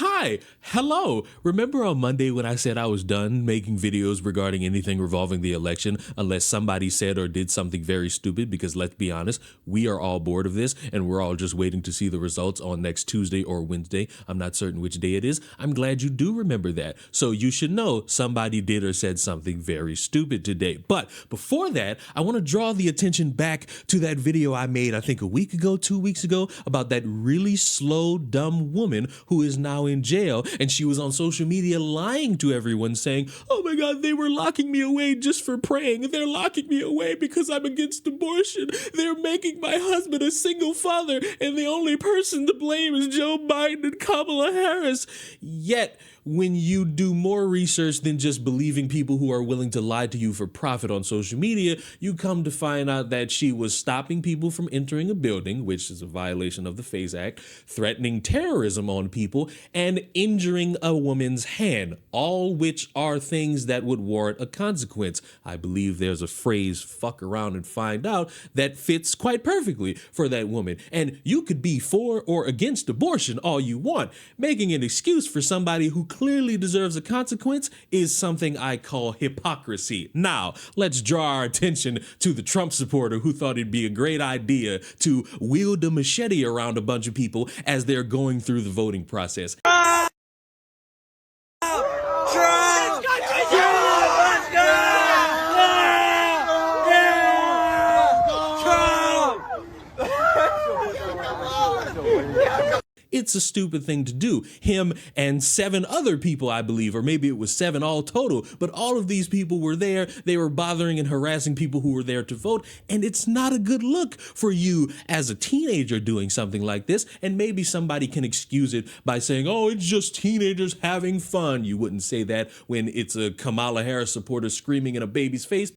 Hi, hello. Remember on Monday when I said I was done making videos regarding anything revolving the election unless somebody said or did something very stupid? Because let's be honest, we are all bored of this and we're all just waiting to see the results on next Tuesday or Wednesday. I'm not certain which day it is. I'm glad you do remember that. So you should know somebody did or said something very stupid today. But before that, I want to draw the attention back to that video I made, I think a week ago, 2 weeks ago, about that really slow, dumb woman who is now in jail, and she was on social media lying to everyone saying, oh my God, they were locking me away just for praying. They're locking me away because I'm against abortion. They're making my husband a single father, and the only person to blame is Joe Biden and Kamala Harris. Yet, when you do more research than just believing people who are willing to lie to you for profit on social media, you come to find out that she was stopping people from entering a building, which is a violation of the FACE Act, threatening terrorism on people, and injuring a woman's hand, all which are things that would warrant a consequence. I believe there's a phrase, fuck around and find out, that fits quite perfectly for that woman. And you could be for or against abortion all you want. Making an excuse for somebody who clearly deserves a consequence is something I call hypocrisy. Now, let's draw our attention to the Trump supporter who thought it'd be a great idea to wield a machete around a bunch of people as they're going through the voting process. It's a stupid thing to do. Him and 7 other people, I believe, or maybe it was 7 all total, but all of these people were there. They were bothering and harassing people who were there to vote, and it's not a good look for you as a teenager doing something like this, and maybe somebody can excuse it by saying, oh, it's just teenagers having fun. You wouldn't say that when it's a Kamala Harris supporter screaming in a baby's face.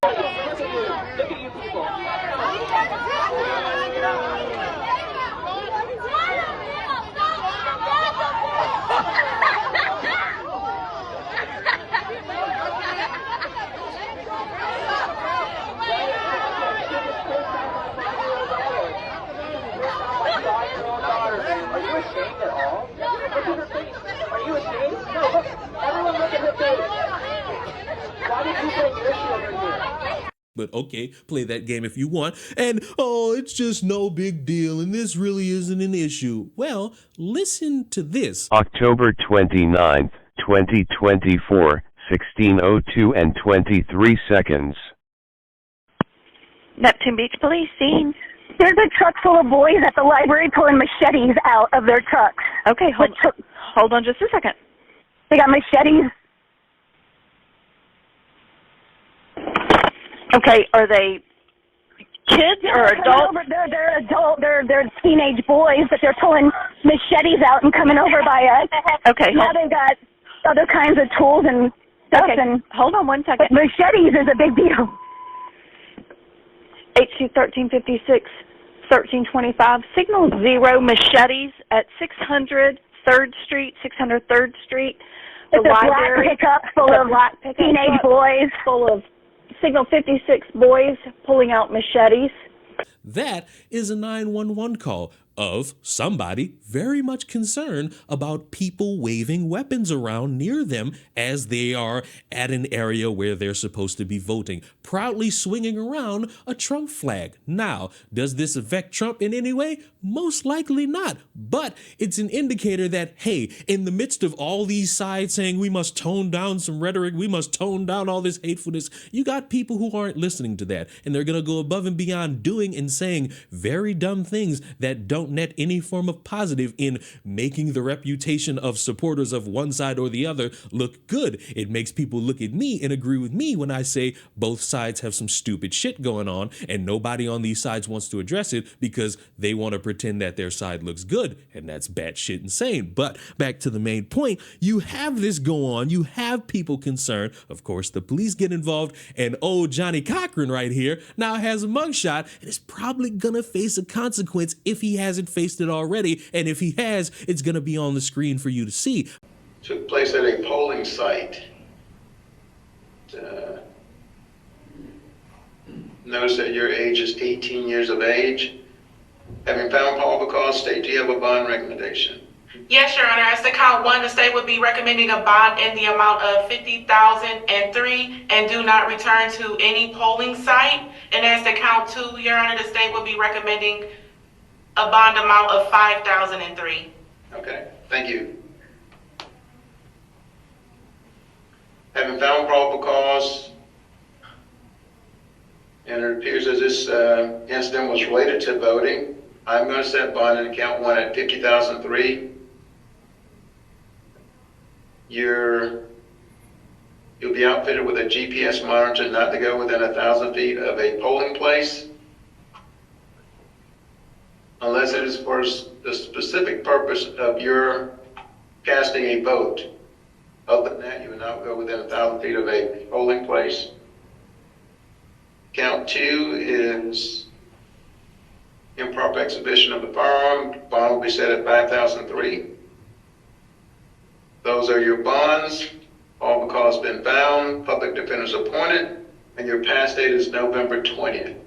But okay, play that game if you want. And, oh, it's just no big deal, and this really isn't an issue. Well, listen to this. October 29th, 2024, 16:02 and 23 seconds. Neptune Beach Police scene. There's a truck full of boys at the library pulling machetes out of their trucks. Okay, hold on just a second. They got machetes. Okay, are they kids or adults? They're adult. They're teenage boys, but they're pulling machetes out and coming over by us. Okay. Now they've got other kinds of tools and stuff. Okay, and hold on one second. But machetes is a big deal. HC 1356, 1325, signal 0 machetes at 600 3rd Street, 600 3rd Street. The it's a library, black pickup full of teenage boys. Full of signal 56 boys pulling out machetes. That is a 911 call of somebody very much concerned about people waving weapons around near them as they are at an area where they're supposed to be voting, proudly swinging around a Trump flag. Now, does this affect Trump in any way? Most likely not, but it's an indicator that, hey, in the midst of all these sides saying we must tone down some rhetoric, we must tone down all this hatefulness, you got people who aren't listening to that, and they're going to go above and beyond doing and saying very dumb things that don't net any form of positive in making the reputation of supporters of one side or the other look good. It makes people look at me and agree with me when I say both sides have some stupid shit going on and nobody on these sides wants to address it because they want to pretend that their side looks good, and that's batshit insane. But back to the main point, you have this go on, you have people concerned, of course the police get involved, and old Johnny Cochran right here now has a mugshot and is probably gonna face a consequence if he hasn't faced it already, and if he has, it's gonna be on the screen for you to see. Took place at a polling site. Notice that your age is 18 years of age. Having found probable cause, state, do you have a bond recommendation? Yes, Your Honor. As to count one, the state would be recommending a bond in the amount of $50,003 and do not return to any polling site. And as to count two, Your Honor, the state would be recommending a bond amount of $5,003. Okay, thank you. Having found probable cause, and it appears as this incident was related to voting, I'm going to set bond in account one at $50,003. You'll be outfitted with a GPS monitor not to go within 1,000 feet of a polling place, unless it is for the specific purpose of your casting a vote. Other than that, you will not go within 1,000 feet of a polling place. Count two is improper exhibition of the firearm. Bond will be set at $5,003. Those are your bonds. All because been found, public defenders appointed, and your pass date is November 20th.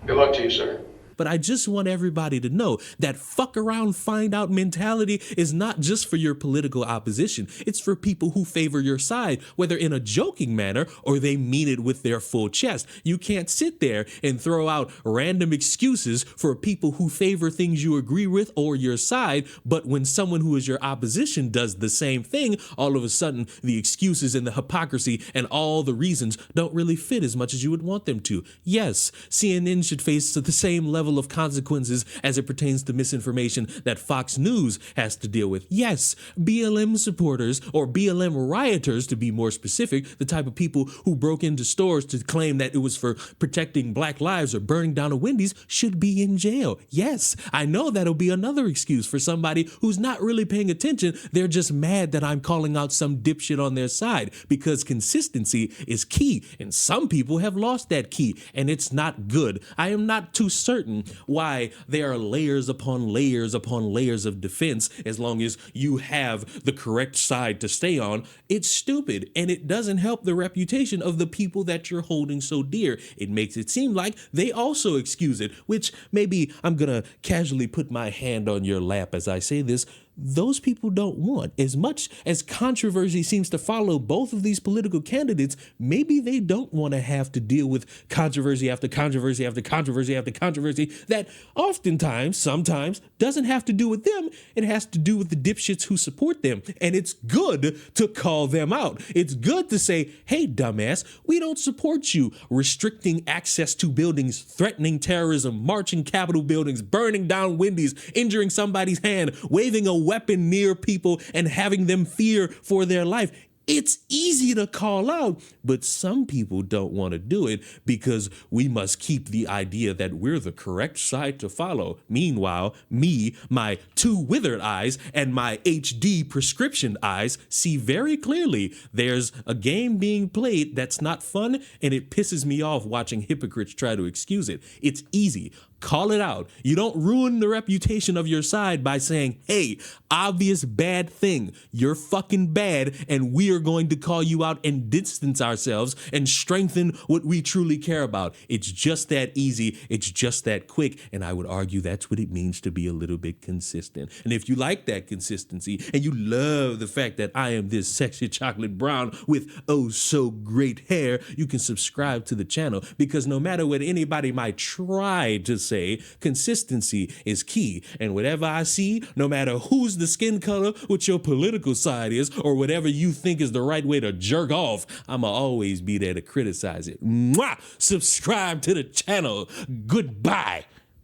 Good luck to you, sir. But I just want everybody to know that fuck around, find out mentality is not just for your political opposition. It's for people who favor your side, whether in a joking manner or they mean it with their full chest. You can't sit there and throw out random excuses for people who favor things you agree with or your side. But when someone who is your opposition does the same thing, all of a sudden the excuses and the hypocrisy and all the reasons don't really fit as much as you would want them to. Yes, CNN should face the same level of consequences as it pertains to misinformation that Fox News has to deal with. Yes, BLM supporters, or BLM rioters to be more specific, the type of people who broke into stores to claim that it was for protecting black lives or burning down a Wendy's, should be in jail. Yes, I know that'll be another excuse for somebody who's not really paying attention. They're just mad that I'm calling out some dipshit on their side, because consistency is key, and some people have lost that key, and it's not good. I am not too certain why there are layers upon layers upon layers of defense as long as you have the correct side to stay on. It's stupid, and it doesn't help the reputation of the people that you're holding so dear. It makes it seem like they also excuse it, which maybe I'm gonna casually put my hand on your lap as I say this. Those people don't want. As much as controversy seems to follow both of these political candidates, maybe they don't want to have to deal with controversy after controversy after controversy after controversy that oftentimes, sometimes, doesn't have to do with them. It has to do with the dipshits who support them. And it's good to call them out. It's good to say, hey, dumbass, we don't support you restricting access to buildings, threatening terrorism, marching Capitol buildings, burning down Wendy's, injuring somebody's hand, waving a weapon near people and having them fear for their life. It's easy to call out, but some people don't want to do it because we must keep the idea that we're the correct side to follow. Meanwhile, me, my two withered eyes, and my HD prescription eyes see very clearly there's a game being played that's not fun, and it pisses me off watching hypocrites try to excuse it. It's easy. Call it out. You don't ruin the reputation of your side by saying, hey, obvious bad thing. You're fucking bad, and we are going to call you out and distance ourselves and strengthen what we truly care about. It's just that easy. It's just that quick. And I would argue that's what it means to be a little bit consistent. And if you like that consistency and you love the fact that I am this sexy chocolate brown with oh so great hair, you can subscribe to the channel, because no matter what anybody might try to say, consistency is key. And whatever I see, no matter who's the skin color, what your political side is, or whatever you think is the right way to jerk off, I'ma always be there to criticize it. Mwah! Subscribe to the channel. Goodbye.